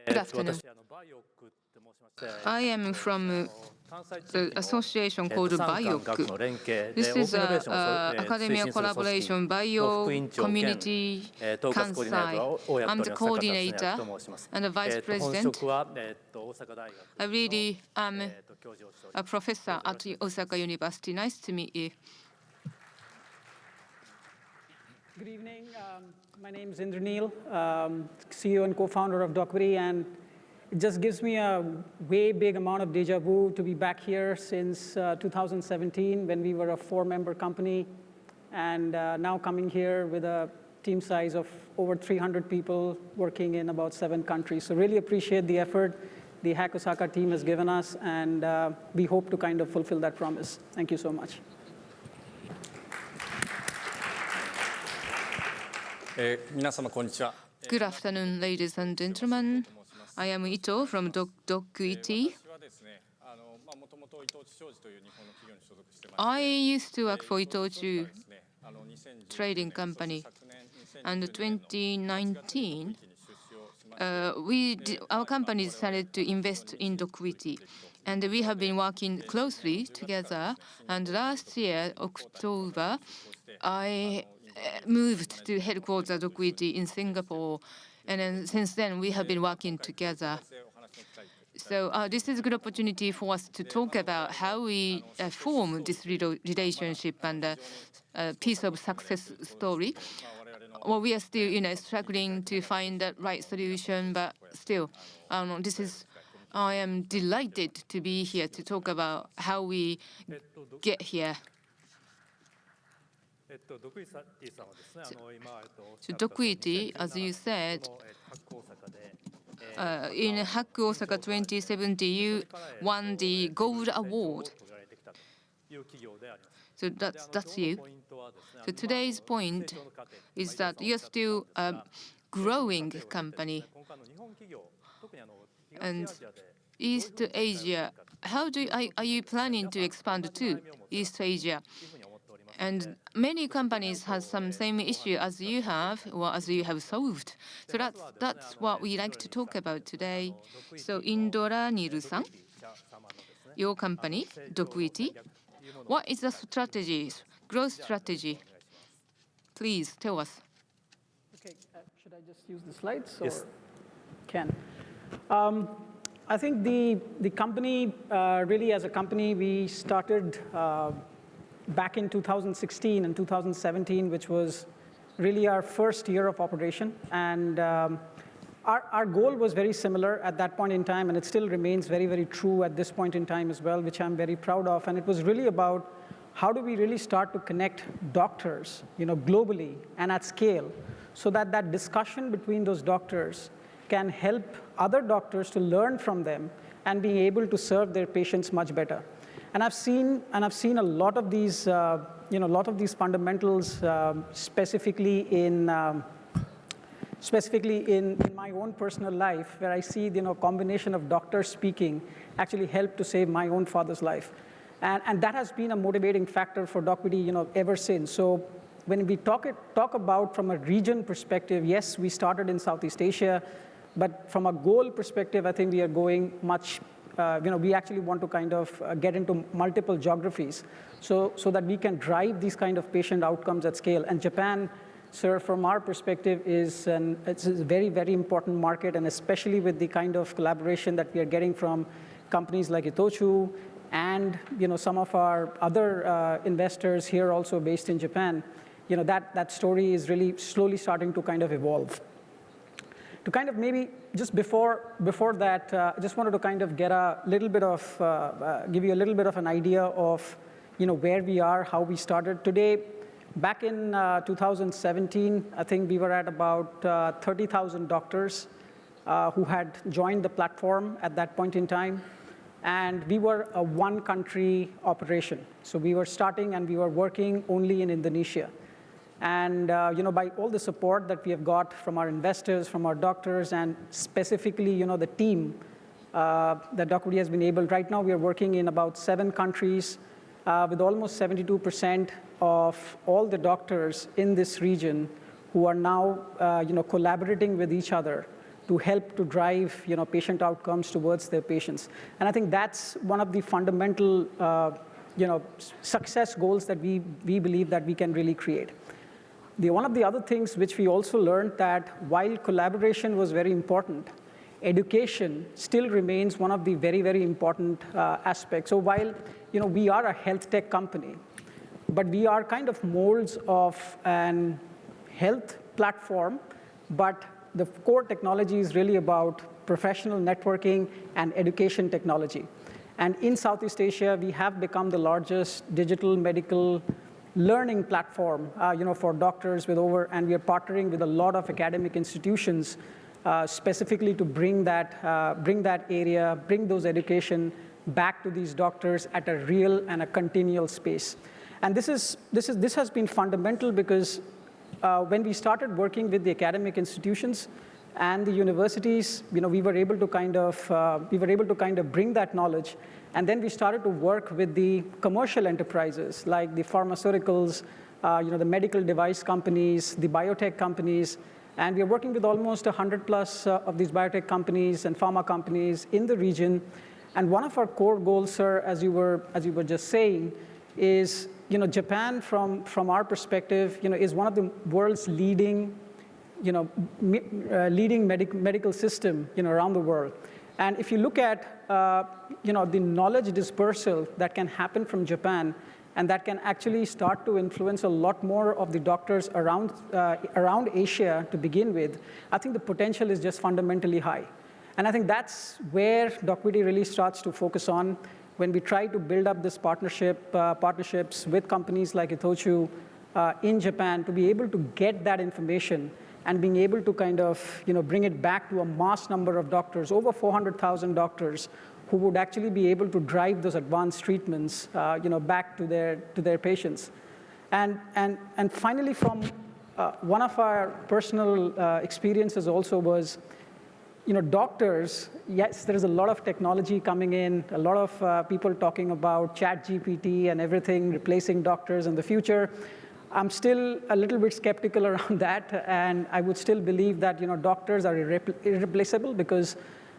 Good afternoon. I am from the association called BIOC. This is an academia collaboration Bio Community Kansai. I'm the coordinator and the vice president. I really am a professor at Osaka University. Nice to meet you. Good evening. My name is Indraneel, CEO and co-founder of Docquity, and it just gives me a way big amount of deja vu to be back here since 2017 when we were a 4-member company, and now coming here with a team size of over 300 people working in about 7 countries. So really appreciate the effort the Hack Osaka team has given us, and we hope to kind of fulfill that promise. Thank you so much. Good afternoon, ladies and gentlemen. I am Ito from Docquity. I used to work for Itochu trading company, and in 2019, our company decided to invest in Docquity, and we have been working closely together. And last year, October, I moved to headquarters of Docquity in Singapore, and then since then we have been working together. So this is a good opportunity for us to talk about how we form this relationship and a piece of success story. Well, we are still, struggling to find the right solution, but still, I am delighted to be here to talk about how we get here. So Docquity, as you said, in Hack Osaka 2070, you won the Gold Award. So that's you. So today's point is that you're still a growing company. And East Asia, are you planning to expand to East Asia? And many companies have some same issue as you have, or as you have solved. So that's what we like to talk about today. So Indraneel-san, your company, Docquity, what is the strategy, growth strategy? Please tell us. Okay, should I just use the slides? Yes. Can. I think the company, really as a company, we started back in 2016 and 2017, which was really our first year of operation. And our goal was very similar at that point in time, and it still remains very, very true at this point in time as well, which I'm very proud of. And it was really about how do we really start to connect doctors, globally and at scale, so that that discussion between those doctors can help other doctors to learn from them and be able to serve their patients much better. And I've seen a lot of these, fundamentals, specifically in my own personal life, where I see, combination of doctors speaking actually help to save my own father's life, and that has been a motivating factor for Docquity, ever since. So when we talk about from a region perspective, yes, we started in Southeast Asia, but from a goal perspective, I think we are going much. We actually want to kind of get into multiple geographies so that we can drive these kind of patient outcomes at scale. And Japan, sir, from our perspective, it's a very, very important market, and especially with the kind of collaboration that we are getting from companies like Itochu and some of our other investors here also based in Japan, that story is really slowly starting to kind of evolve. To kind of maybe just before that, I just wanted to kind of get a little bit of, give you a little bit of an idea of, where we are, how we started. Today, back in 2017, I think we were at about 30,000 doctors who had joined the platform at that point in time. And we were a 1-country operation. So we were starting and we were working only in Indonesia. And by all the support that we have got from our investors, from our doctors, and specifically the team that Docquity has been able. Right now we are working in about 7 countries with almost 72% of all the doctors in this region who are now collaborating with each other to help to drive patient outcomes towards their patients. And I think that's one of the fundamental success goals that we believe that we can really create. One of the other things which we also learned that while collaboration was very important, education still remains one of the very, very important aspects. So while we are a health tech company, but we are kind of molds of an health platform, but the core technology is really about professional networking and education technology. And in Southeast Asia, we have become the largest digital medical learning platform for doctors and we are partnering with a lot of academic institutions specifically to bring those education back to these doctors at a real and a continual space. And this has been fundamental because when we started working with the academic institutions and the universities, we were able to kind of bring that knowledge, and then we started to work with the commercial enterprises like the pharmaceuticals, the medical device companies, the biotech companies, and we are working with almost 100 plus of these biotech companies and pharma companies in the region. And one of our core goals, sir, as you were just saying, is Japan, from our perspective, is one of the world's leading, medical system, around the world. And if you look at, the knowledge dispersal that can happen from Japan, and that can actually start to influence a lot more of the doctors around Asia to begin with, I think the potential is just fundamentally high. And I think that's where Docvity really starts to focus on. When we try to build up this partnerships with companies like Itochu in Japan to be able to get that information and being able to kind of bring it back to a mass number of doctors, over 400,000 doctors, who would actually be able to drive those advanced treatments back to their patients. And finally, from one of our personal experiences also was, doctors, yes, there is a lot of technology coming in, a lot of people talking about ChatGPT and everything replacing doctors in the future. I'm still a little bit skeptical around that, and I would still believe that doctors are irreplaceable because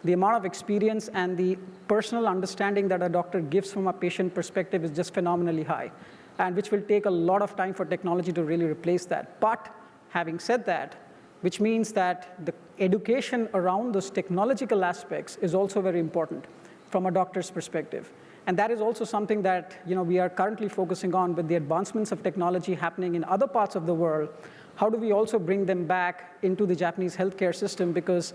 the amount of experience and the personal understanding that a doctor gives from a patient perspective is just phenomenally high, and which will take a lot of time for technology to really replace that. But having said that, which means that the education around those technological aspects is also very important from a doctor's perspective. And that is also something that we are currently focusing on with the advancements of technology happening in other parts of the world. How do we also bring them back into the Japanese healthcare system? Because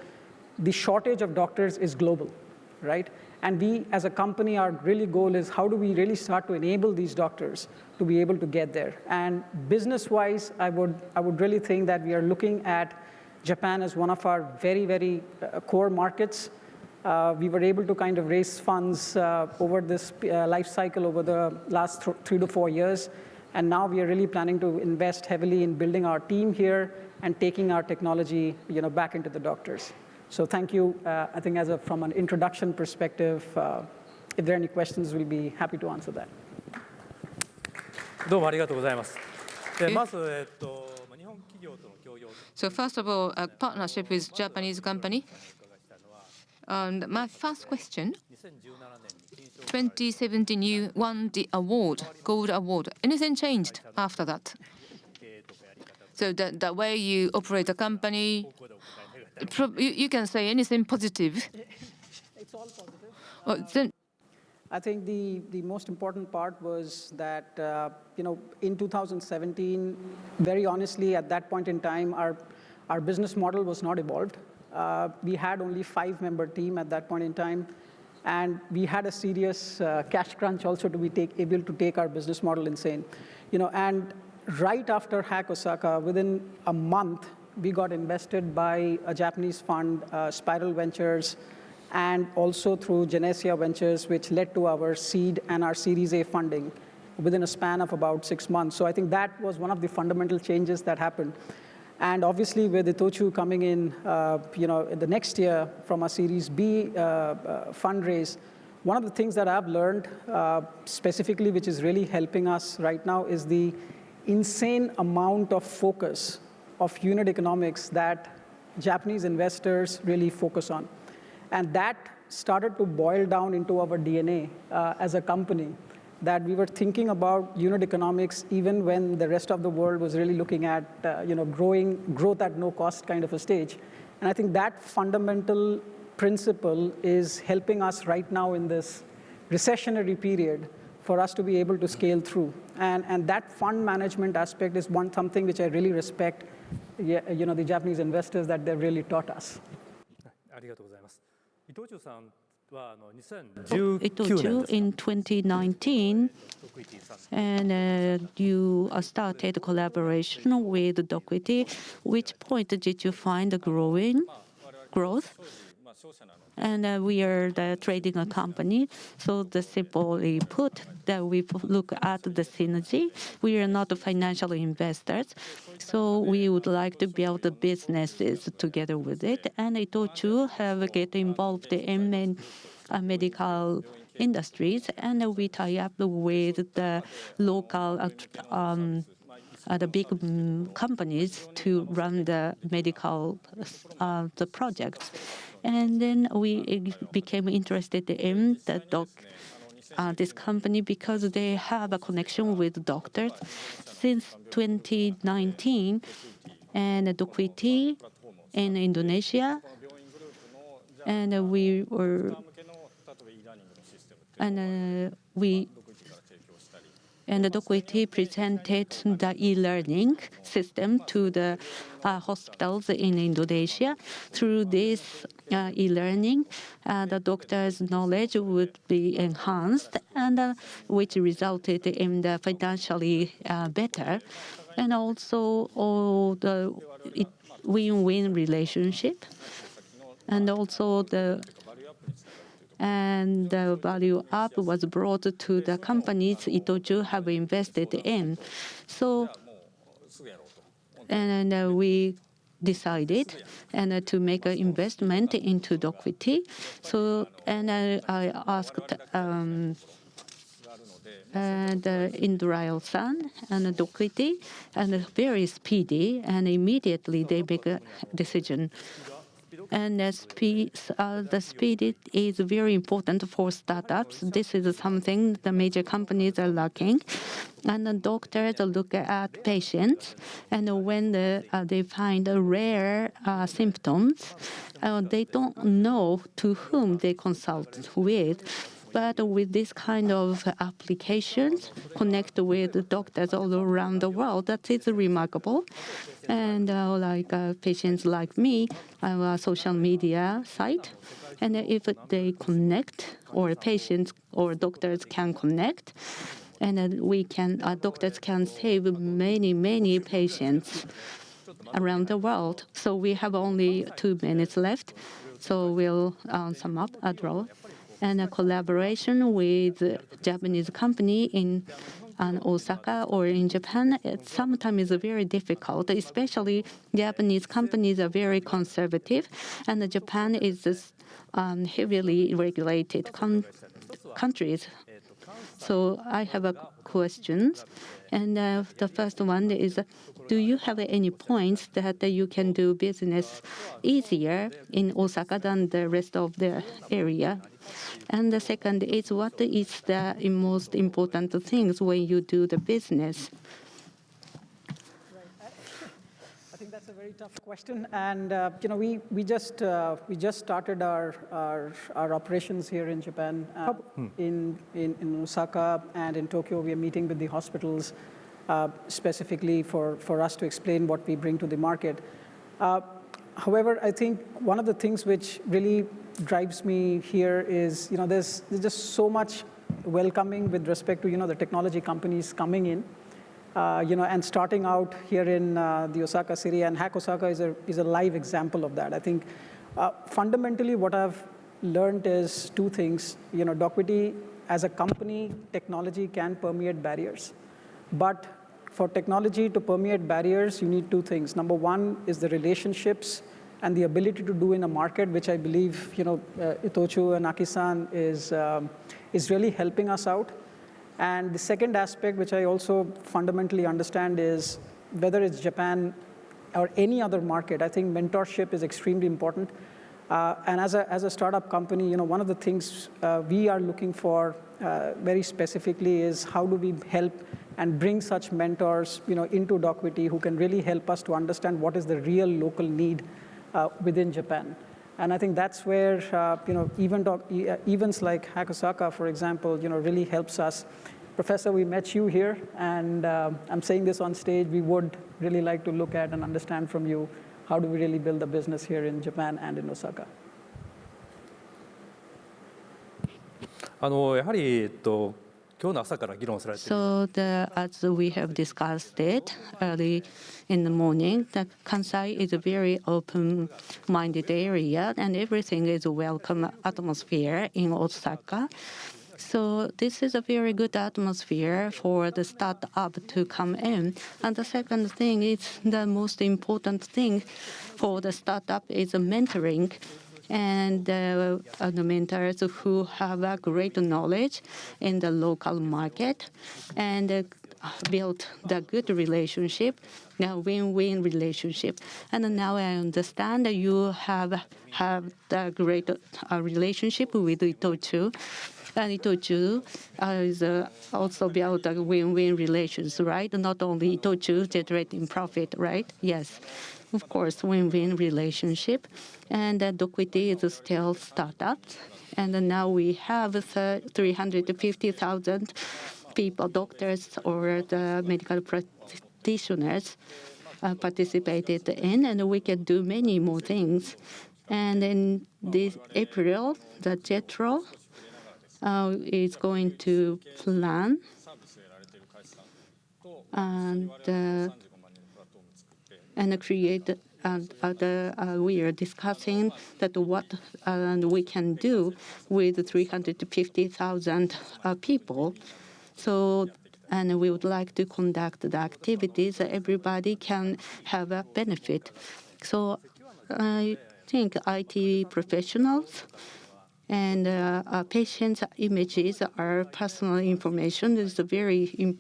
the shortage of doctors is global, right? And we, as a company, our really goal is how do we really start to enable these doctors to be able to get there? And business-wise, I would really think that we are looking at Japan as one of our very, very core markets. We were able to kind of raise funds over this life cycle over the last 3 to 4 years. And now we are really planning to invest heavily in building our team here and taking our technology back into the doctors. So thank you. I think from an introduction perspective, if there are any questions, we'll be happy to answer that. どうもありがとうございます。でまず、日本企業との協業。So first of all, a partnership with Japanese company. And my first question, 2017 you won the award, gold award. Anything changed after that? So the way you operate the company, you can say anything positive. It's all positive. I think the most important part was that, in 2017, very honestly, at that point in time, our business model was not evolved. We had only 5-member team at that point in time, and we had a serious cash crunch also to be able to take our business model insane. And right after Hack Osaka, within a month, we got invested by a Japanese fund, Spiral Ventures, and also through Genesia Ventures, which led to our seed and our Series A funding within a span of about 6 months. So I think that was one of the fundamental changes that happened. And obviously, with Itochu coming in, the next year from a Series B fundraise, one of the things that I've learned specifically, which is really helping us right now, is the insane amount of focus of unit economics that Japanese investors really focus on. And that started to boil down into our DNA as a company, that we were thinking about unit economics even when the rest of the world was really looking at growth at no cost kind of a stage. And I think that fundamental principle is helping us right now in this recessionary period for us to be able to scale through. And that fund management aspect is something which I really respect, the Japanese investors, that they've really taught us. ありがとうございます。伊藤忠さんはItochu 2019年 in 2019, and you started collaboration with Docquity. Which point did you find the growth? And we are the trading a company, so the simply put that we look at the synergy. We are not financial investors, so we would like to build the businesses together with it. And Itochu have get involved in medical industries, and we tie up with the local the big companies to run the medical the projects. And then we became interested in this company because they have a connection with doctors since 2019, and Docquity in Indonesia, and we were and Docquity presented the e-learning system to the hospitals in Indonesia. Through this e-learning, the doctor's knowledge would be enhanced, and which resulted in the financially better, and also the win-win relationship, and also the value up was brought to the companies Itochu have invested in. So, and we decided to make an investment into Docquity. So, and I asked Indrail-san and Docquity, and very speedy, and immediately they make a decision. And the speed is very important for startups. This is something the major companies are lacking. And the doctors look at patients, and when they find rare symptoms, they don't know to whom they consult with. But with this kind of applications, connect with doctors all around the world, that is remarkable. And patients like me, I have a social media site. And if they connect, or patients or doctors can connect, and doctors can save many patients around the world. So we have only 2 minutes left. So we'll sum up, draw. And a collaboration with a Japanese company in Osaka or in Japan, it sometimes is very difficult, especially Japanese companies are very conservative, and Japan is heavily regulated countries. So I have a questions, and the first one is, do you have any points that you can do business easier in Osaka than the rest of the area? And the second is, what is the most important things when you do the business? I think that's a very tough question, and we just started our operations here in Japan, in Osaka and in Tokyo. We are meeting with the hospitals specifically for us to explain what we bring to the market. However, I think one of the things which really drives me here is, there's just so much welcoming with respect to, the technology companies coming in, and starting out here in the Osaka city. And Hack Osaka is a live example of that. I think fundamentally what I've learned is 2 things. Docquity as a company, technology can permeate barriers. But for technology to permeate barriers, you need 2 things. Number 1 is the relationships and the ability to do in a market, which I believe, Itochu and Aki-san is really helping us out. And the second aspect, which I also fundamentally understand, is whether it's Japan or any other market, I think mentorship is extremely important. And as a startup company, one of the things we are looking for very specifically is how do we help and bring such mentors, into Docquity who can really help us to understand what is the real local need within Japan. And I think that's where events like Hakusaka, for example, really helps us. Professor, we met you here, and I'm saying this on stage. We would really like to look at and understand from you how do we really build a business here in Japan and in Osaka. やはり今日の朝から議論されている。 So as we have discussed it early in the morning, that Kansai is a very open-minded area, and everything is a welcome atmosphere in Osaka. So this is a very good atmosphere for the startup to come in. And the second thing is the most important thing for the startup is mentoring. And the mentors who have a great knowledge in the local market and built the good relationship, the win-win relationship. And now I understand that you have the great relationship with Itochu. And Itochu is also built a win-win relations, right? Not only Itochu generating profit, right? Yes. Of course, win-win relationship. And Docquity is still startup. And now we have 350,000 people, doctors or the medical practitioners participated in, and we can do many more things. And in this April, the JETRO is going to plan and create. We are discussing that what we can do with 350,000 people. So, and we would like to conduct the activities that everybody can have a benefit. So, I think IT professionals and patients' images are personal information. It's very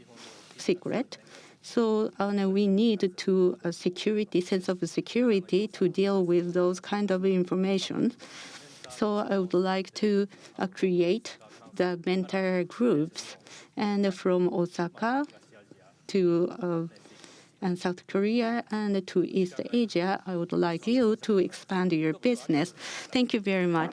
secret. So we need to sense of security to deal with those kind of information. So I would like to create the mentor groups, and from Osaka to and South Korea and to East Asia, I would like you to expand your business. Thank you very much.